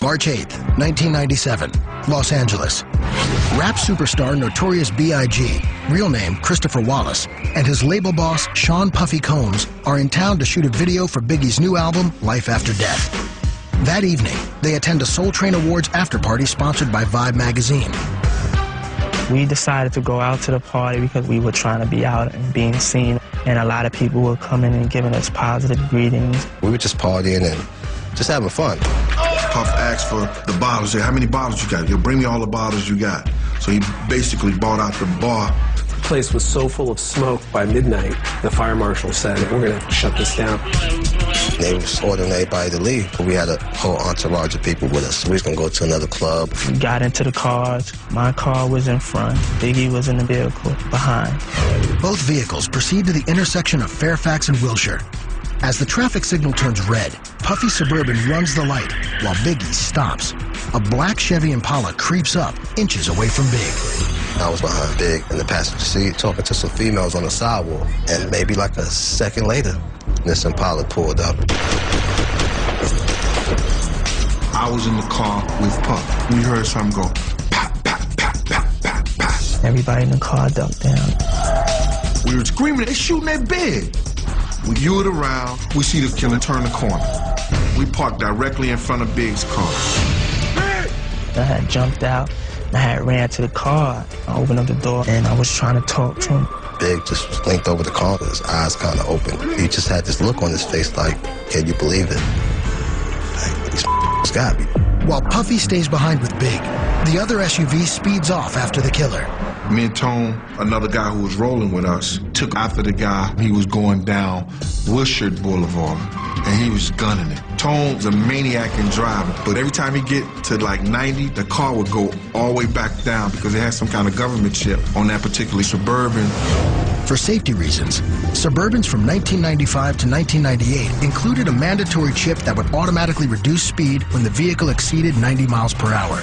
March 8th, 1997, Los Angeles. Rap superstar Notorious B.I.G., real name Christopher Wallace, and his label boss Sean Puffy Combs are in town to shoot a video for Biggie's new album, Life After Death. That evening, they attend a Soul Train Awards after-party sponsored by Vibe magazine. We decided to go out to the party because we were trying to be out and being seen, and a lot of people were coming and giving us positive greetings. We were just partying and just having fun. Puff asked for the bottles. Said, how many bottles you got? Yo, bring me all the bottles you got. So he basically bought out the bar. The place was so full of smoke by midnight, the fire marshal said, we're going to have to shut this down. They was ordering everybody to leave, but we had a whole entourage of people with us. We was going to go to another club. We got into the cars. My car was in front. Biggie was in the vehicle behind. Both vehicles proceed to the intersection of Fairfax and Wilshire. As the traffic signal turns red, Puffy Suburban runs the light while Biggie stops. A black Chevy Impala creeps up, inches away from Big. I was behind Big in the passenger seat talking to some females on the sidewalk, and maybe like a second later, this Impala pulled up. I was in the car with Puff. We heard something go, pop, pop, pop, pop, pop, pop. Everybody in the car ducked down. We were screaming, they shooting at Big. We U-ed around, we see the killer turn the corner. We parked directly in front of Big's car. I had jumped out, I had ran to the car. I opened up the door and I was trying to talk to him. Big just leaned over the car, his eyes kind of open. He just had this look on his face like, can you believe it? Like, these got me. While Puffy stays behind with Big, the other SUV speeds off after the killer. Me and Tone, another guy who was rolling with us, took after the guy. He was going down Wilshire Boulevard, and he was gunning it. Tone's a maniac in driving, but every time he get to like 90, the car would go all the way back down because it had some kind of government chip on that particular Suburban. For safety reasons, Suburbans from 1995 to 1998 included a mandatory chip that would automatically reduce speed when the vehicle exceeded 90 miles per hour.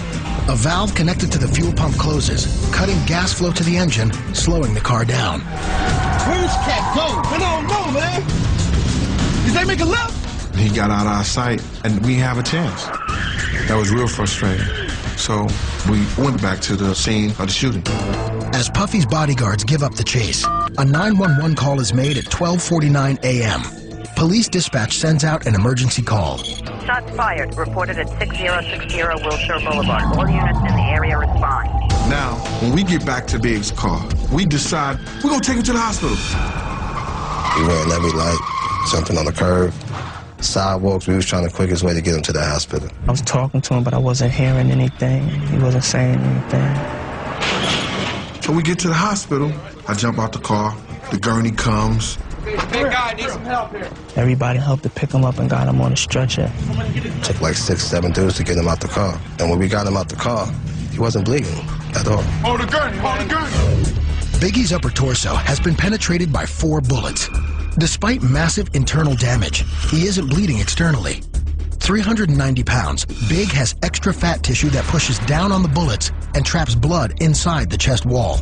A valve connected to the fuel pump closes, cutting gas flow to the engine, slowing the car down. Where this cat go? I don't know, man. Did they make a left? He got out of our sight, and we have a chance. That was real frustrating. So we went back to the scene of the shooting. As Puffy's bodyguards give up the chase, a 911 call is made at 12:49 a.m. Police dispatch sends out an emergency call. Shots fired, reported at 6060 Wilshire Boulevard. All units in the area respond. Now, when we get back to Big's car, we decide we're going to take him to the hospital. We ran every light, jumping on the curb, sidewalks. We was trying the quickest way to get him to the hospital. I was talking to him, but I wasn't hearing anything. He wasn't saying anything. So we get to the hospital. I jump out the car. The gurney comes. Big guy needs some help here. Everybody helped to pick him up and got him on a stretcher. Took like 6, 7 dudes to get him out the car. And when we got him out the car, he wasn't bleeding at all. Hold the gurney, hold the gurney. Biggie's upper torso has been penetrated by 4 bullets. Despite massive internal damage, he isn't bleeding externally. 390 pounds, Big has extra fat tissue that pushes down on the bullets and traps blood inside the chest wall.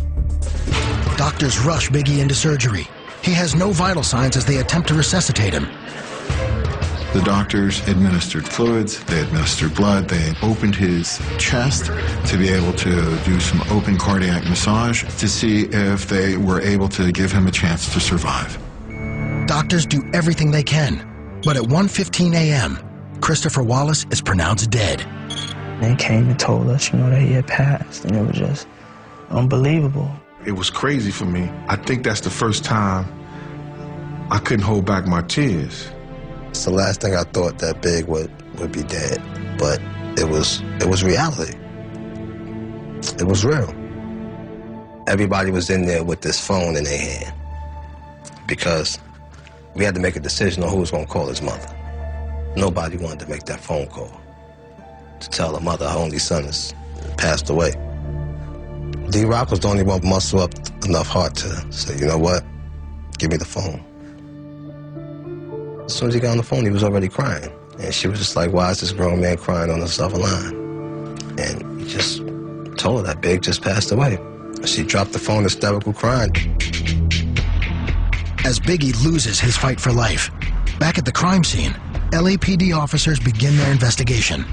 Doctors rush Biggie into surgery. He has no vital signs as they attempt to resuscitate him. The doctors administered fluids, they administered blood, they opened his chest to be able to do some open cardiac massage to see if they were able to give him a chance to survive. Doctors do everything they can, but at 1:15 a.m., Christopher Wallace is pronounced dead. They came and told us, that he had passed, and it was just unbelievable. It was crazy for me. I think that's the first time I couldn't hold back my tears. It's the last thing I thought that Big would be dead, but it was reality. It was real. Everybody was in there with this phone in their hand because we had to make a decision on who was going to call his mother. Nobody wanted to make that phone call to tell her mother her only son has passed away. D-Rock was the only one muscle up enough heart to say, you know what, give me the phone. As soon as he got on the phone, he was already crying. And she was just like, why is this grown man crying on this other line? And he just told her that Big just passed away. She dropped the phone, hysterical crying. As Biggie loses his fight for life, back at the crime scene, LAPD officers begin their investigation.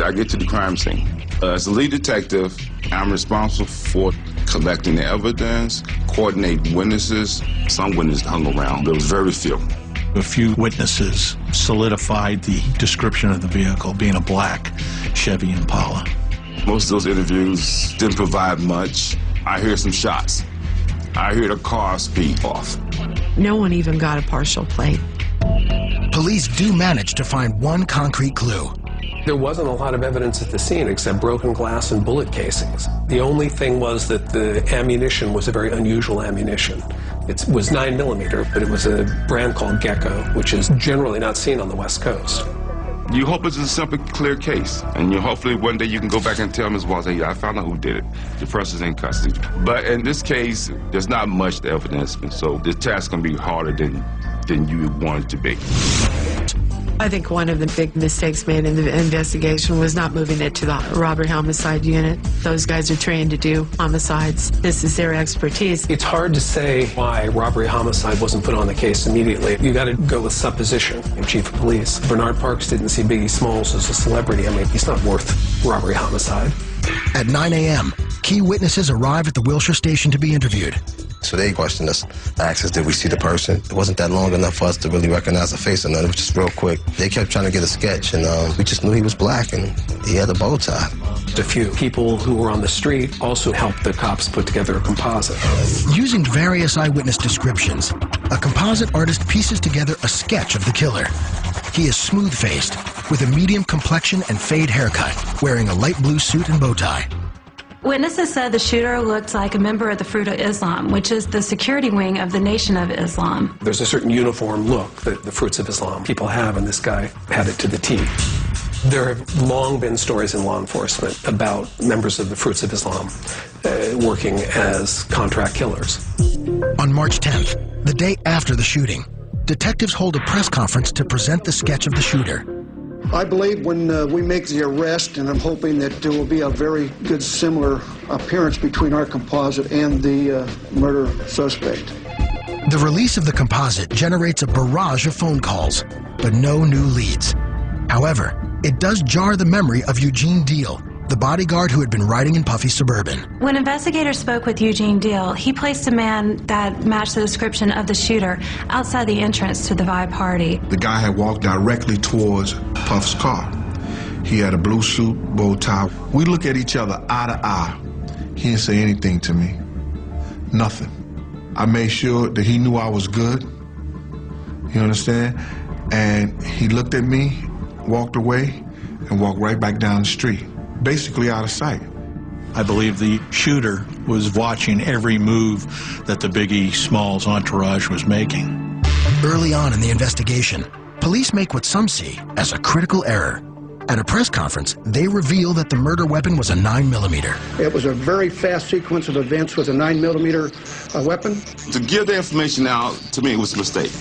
I get to the crime scene. As a lead detective, I'm responsible for collecting the evidence, coordinating witnesses. Some witnesses hung around. There was very few. A few witnesses solidified the description of the vehicle being a black Chevy Impala. Most of those interviews didn't provide much. I hear some shots. I hear the car speed off. No one even got a partial plate. Police do manage to find one concrete clue. There wasn't a lot of evidence at the scene except broken glass and bullet casings. The only thing was that the ammunition was a very unusual ammunition. It was 9mm, but it was a brand called Gecko, which is generally not seen on the West Coast. You hope it's a simple, clear case, and hopefully one day you can go back and tell Ms. Walls, hey, I found out who did it. The person's in custody. But in this case, there's not much evidence, and so the task can be harder than you would want it to be. I think one of the big mistakes made in the investigation was not moving it to the robbery homicide unit. Those guys are trained to do homicides. This is their expertise. It's hard to say why robbery homicide wasn't put on the case immediately. You got to go with supposition. Chief of Police Bernard Parks didn't see Biggie Smalls as a celebrity. I mean, he's not worth robbery homicide. At 9 a.m., key witnesses arrive at the Wilshire station to be interviewed. So they questioned us, asked us, did we see the person? It wasn't that long enough for us to really recognize the face or nothing. It was just real quick. They kept trying to get a sketch, and we just knew he was black, and he had a bow tie. A few people who were on the street also helped the cops put together a composite. Using various eyewitness descriptions, a composite artist pieces together a sketch of the killer. He is smooth-faced, with a medium complexion and fade haircut, wearing a light blue suit and bow tie. Witnesses said the shooter looked like a member of the Fruit of Islam, which is the security wing of the Nation of Islam. There's a certain uniform look that the Fruits of Islam people have, and this guy had it to the T. There have long been stories in law enforcement about members of the Fruits of Islam working as contract killers. On March 10th, the day after the shooting, detectives hold a press conference to present the sketch of the shooter. I believe when we make the arrest, and I'm hoping that there will be a very good similar appearance between our composite and the murder suspect. The release of the composite generates a barrage of phone calls, but no new leads. However, it does jar the memory of Eugene Deal, the bodyguard who had been riding in Puffy's Suburban. When investigators spoke with Eugene Deal, he placed a man that matched the description of the shooter outside the entrance to the Vibe party. The guy had walked directly towards Puff's car. He had a blue suit, bow tie. We look at each other eye to eye. He didn't say anything to me. Nothing. I made sure that he knew I was good. You understand? And he looked at me, walked away, and walked right back down the street. Basically out of sight. I believe the shooter was watching every move that the Biggie Smalls entourage was making. Early on in the investigation, police make what some see as a critical error. At a press conference, they reveal that the murder weapon was a 9mm. It was a very fast sequence of events with a 9mm weapon. To give the information out, to me, it was a mistake.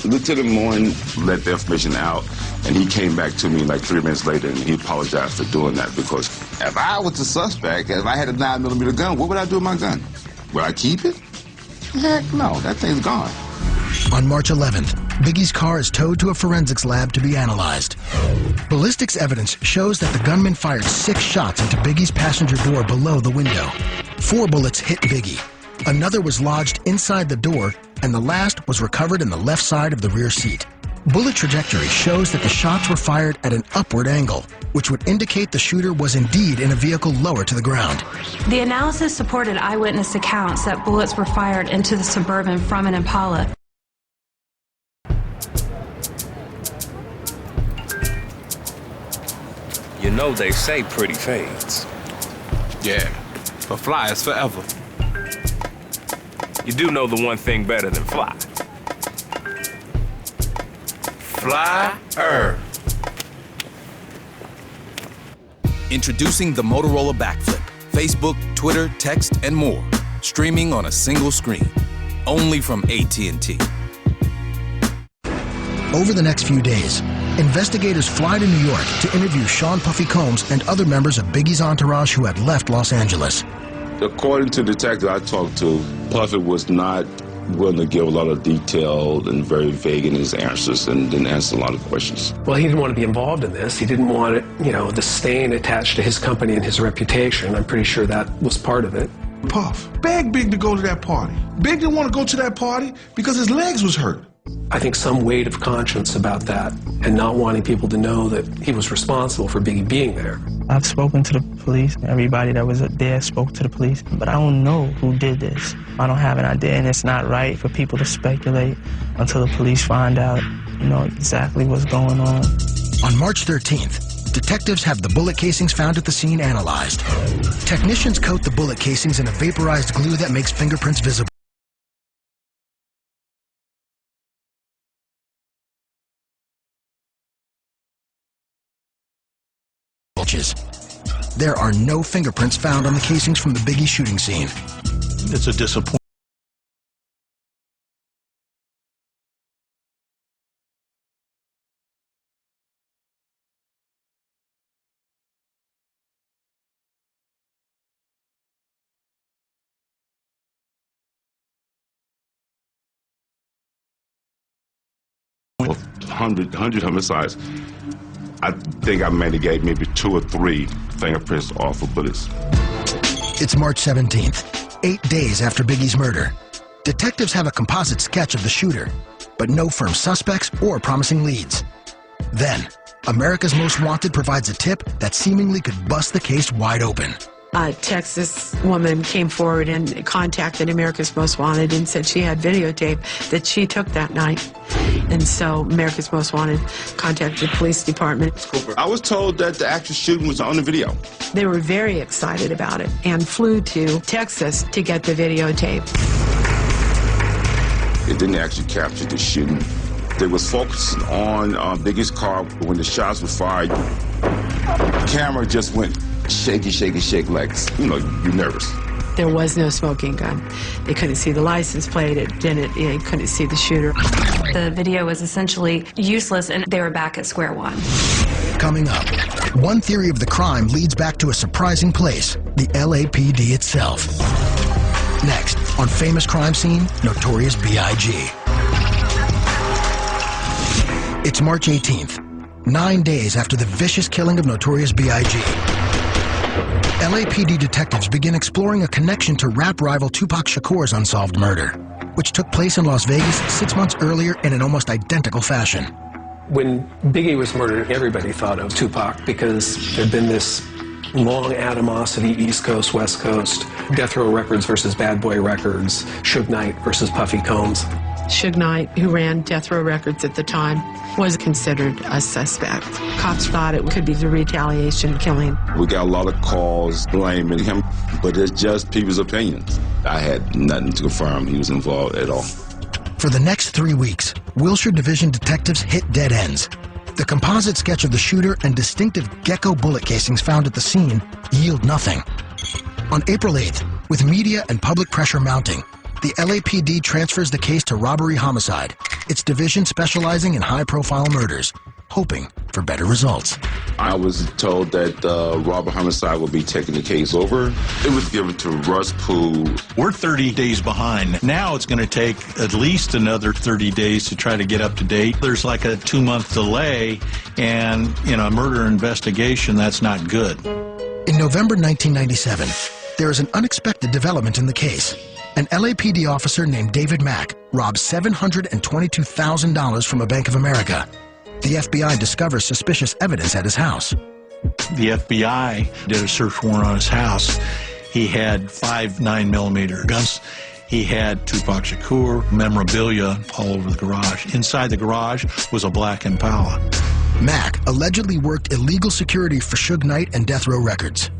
Lieutenant Morin let the information out, and he came back to me like 3 minutes later, and he apologized for doing that, because if I was the suspect, if I had a 9mm gun, what would I do with my gun? Would I keep it? Heck no, that thing's gone. On March 11th, Biggie's car is towed to a forensics lab to be analyzed. Ballistics evidence shows that the gunman fired 6 shots into Biggie's passenger door below the window. 4 bullets hit Biggie. Another was lodged inside the door, and the last was recovered in the left side of the rear seat. Bullet trajectory shows that the shots were fired at an upward angle, which would indicate the shooter was indeed in a vehicle lower to the ground. The analysis supported eyewitness accounts that bullets were fired into the Suburban from an Impala. You know they say pretty fades. Yeah, but fly is forever. You do know the one thing better than fly. Flyer. Introducing the Motorola Backflip. Facebook, Twitter, text, and more. Streaming on a single screen. Only from AT&T. Over the next few days, investigators fly to New York to interview Sean Puffy Combs and other members of Biggie's entourage who had left Los Angeles. According to the detective I talked to, Puffy was not willing to give a lot of detail and very vague in his answers and didn't answer a lot of questions. Well, he didn't want to be involved in this. He didn't want it, the stain attached to his company and his reputation. I'm pretty sure that was part of it. Puff begged Big to go to that party. Big didn't want to go to that party because his legs was hurt. I think some weight of conscience about that and not wanting people to know that he was responsible for Biggie being there. I've spoken to the police. Everybody that was there spoke to the police, but I don't know who did this. I don't have an idea, and it's not right for people to speculate until the police find out, exactly what's going on. On March 13th, detectives have the bullet casings found at the scene analyzed. Technicians coat the bullet casings in a vaporized glue that makes fingerprints visible. There are no fingerprints found on the casings from the Biggie shooting scene. It's a disappointment. Well, 100 homicides. I think I maybe gave maybe 2 or 3 fingerprints off of bullets. It's March 17th, 8 days after Biggie's murder. Detectives have a composite sketch of the shooter, but no firm suspects or promising leads. Then, America's Most Wanted provides a tip that seemingly could bust the case wide open. A Texas woman came forward and contacted America's Most Wanted and said she had videotape that she took that night. And so America's Most Wanted contacted the police department. I was told that the actual shooting was on the video. They were very excited about it and flew to Texas to get the videotape. It didn't actually capture the shooting. They was focusing on Biggie's car when the shots were fired. The camera just went shaky, like, you're nervous. There was no smoking gun. They couldn't see the license plate. They couldn't see the shooter. The video was essentially useless, and they were back at square one. Coming up, one theory of the crime leads back to a surprising place, the LAPD itself. Next, on Famous Crime Scene, Notorious B.I.G. It's March 18th, 9 days after the vicious killing of Notorious B.I.G. LAPD detectives begin exploring a connection to rap rival Tupac Shakur's unsolved murder, which took place in Las Vegas 6 months earlier in an almost identical fashion. When Biggie was murdered, everybody thought of Tupac because there'd been this long animosity, East Coast, West Coast, Death Row Records versus Bad Boy Records, Suge Knight versus Puffy Combs. Suge Knight, who ran Death Row Records at the time, was considered a suspect. Cops thought it could be the retaliation killing. We got a lot of calls blaming him, but it's just people's opinions. I had nothing to confirm he was involved at all. For the next 3 weeks, Wilshire Division detectives hit dead ends. The composite sketch of the shooter and distinctive gecko bullet casings found at the scene yield nothing. On April 8th, with media and public pressure mounting, the LAPD transfers the case to robbery homicide, its division specializing in high-profile murders, hoping for better results. I was told that robbery homicide would be taking the case over. It was given to Russ Poole. We're 30 days behind. Now it's going to take at least another 30 days to try to get up to date. There's like a 2-month delay, and in a murder investigation, that's not good. In November 1997, there is an unexpected development in the case. An LAPD officer named David Mack robs $722,000 from a Bank of America. The FBI discovers suspicious evidence at his house. The FBI did a search warrant on his house. He had 5 9mm guns. He had Tupac Shakur memorabilia all over the garage. Inside the garage was a black Impala. Mack allegedly worked illegal security for Suge Knight and Death Row Records.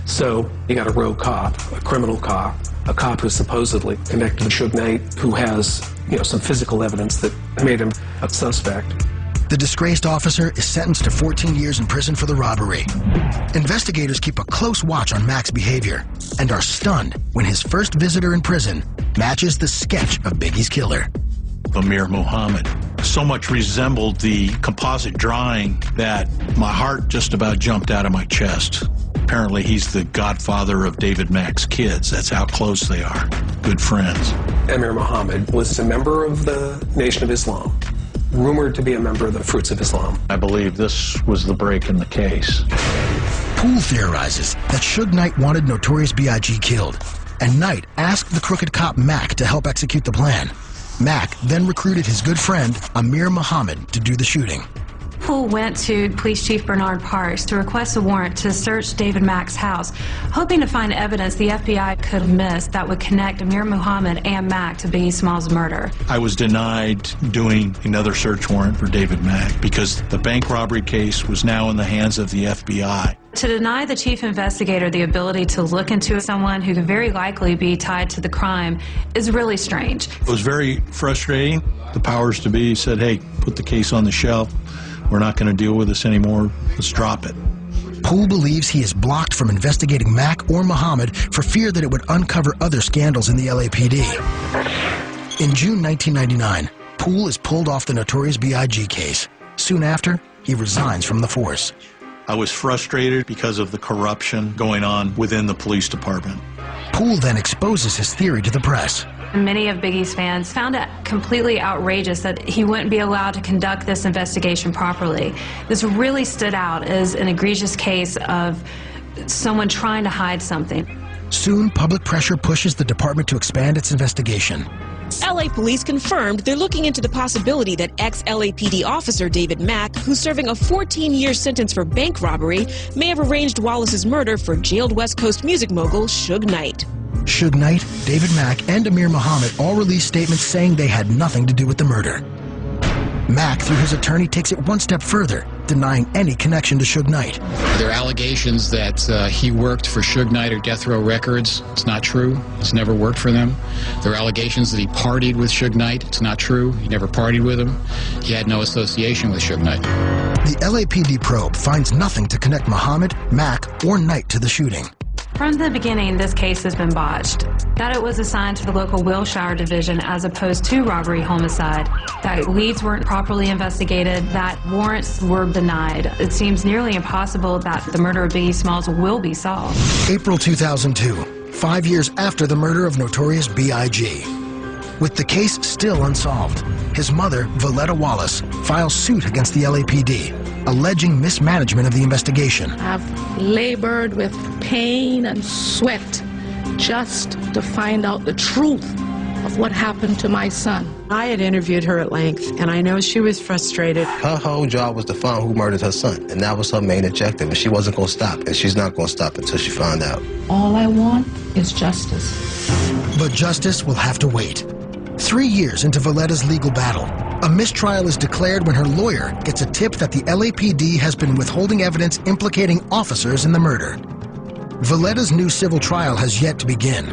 So you got a rogue cop, a criminal cop, a cop who's supposedly connected to Suge Knight, who has, some physical evidence that made him a suspect. The disgraced officer is sentenced to 14 years in prison for the robbery. Investigators keep a close watch on Mack's behavior and are stunned when his first visitor in prison matches the sketch of Biggie's killer. Amir Muhammad so much resembled the composite drawing that my heart just about jumped out of my chest. Apparently, he's the godfather of David Mack's kids. That's how close they are. Good friends. Amir Muhammad was a member of the Nation of Islam, rumored to be a member of the Fruits of Islam. I believe this was the break in the case. Poole theorizes that Suge Knight wanted Notorious B.I.G. killed, and Knight asked the crooked cop Mack to help execute the plan. Mack then recruited his good friend Amir Muhammad to do the shooting. Poole went to Police Chief Bernard Parks to request a warrant to search David Mack's house, hoping to find evidence the FBI could have missed that would connect Amir Muhammad and Mack to Biggie Smalls' murder. I was denied doing another search warrant for David Mack because the bank robbery case was now in the hands of the FBI. To deny the chief investigator the ability to look into someone who could very likely be tied to the crime is really strange. It was very frustrating. The powers to be said, hey, put the case on the shelf. We're not going to deal with this anymore. Let's drop it. Poole believes he is blocked from investigating Mack or Muhammad for fear that it would uncover other scandals in the LAPD. In June 1999, Poole is pulled off the Notorious B.I.G. case. Soon after, he resigns from the force. I was frustrated because of the corruption going on within the police department. Poole then exposes his theory to the press. Many of Biggie's fans found it completely outrageous that he wouldn't be allowed to conduct this investigation properly. This really stood out as an egregious case of someone trying to hide something. Soon, public pressure pushes the department to expand its investigation. LA police confirmed they're looking into the possibility that ex-LAPD officer David Mack, who's serving a 14-year sentence for bank robbery, may have arranged Wallace's murder for jailed West Coast music mogul Suge Knight. Suge Knight, David Mack, and Amir Muhammad all released statements saying they had nothing to do with the murder. Mack, through his attorney, takes it one step further, denying any connection to Suge Knight. There are allegations that he worked for Suge Knight or Death Row Records. It's not true. He's never worked for them. There are allegations that he partied with Suge Knight. It's not true. He never partied with him. He had no association with Suge Knight. The LAPD probe finds nothing to connect Muhammad, Mack, or Knight to the shooting. From the beginning, this case has been botched. That it was assigned to the local Wilshire division as opposed to robbery homicide, that leads weren't properly investigated, that warrants were denied. It seems nearly impossible that the murder of Biggie Smalls will be solved. April 2002, 5 years after the murder of Notorious B.I.G. With the case still unsolved, his mother, Valletta Wallace, files suit against the LAPD, alleging mismanagement of the investigation. I've labored with pain and sweat just to find out the truth of what happened to my son. I had interviewed her at length, and I know she was frustrated. Her whole job was to find who murdered her son, and that was her main objective, and she wasn't going to stop, and she's not going to stop until she found out. All I want is justice. But justice will have to wait. 3 years into Valletta's legal battle, a mistrial is declared when her lawyer gets a tip that the LAPD has been withholding evidence implicating officers in the murder. Valletta's new civil trial has yet to begin,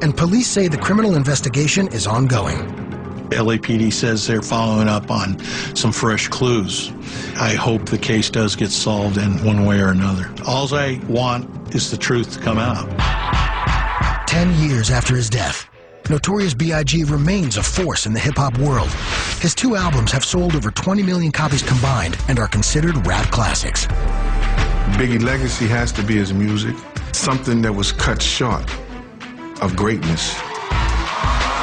and police say the criminal investigation is ongoing. LAPD says they're following up on some fresh clues. I hope the case does get solved in one way or another. All I want is the truth to come out. 10 years after his death, Notorious B.I.G. remains a force in the hip-hop world. His 2 albums have sold over 20 million copies combined and are considered rap classics. Biggie's legacy has to be his music, something that was cut short of greatness.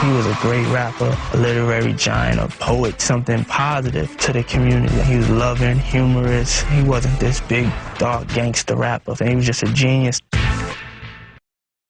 He was a great rapper, a literary giant, a poet, something positive to the community. He was loving, humorous. He wasn't this big, dark gangster rapper. He was just a genius.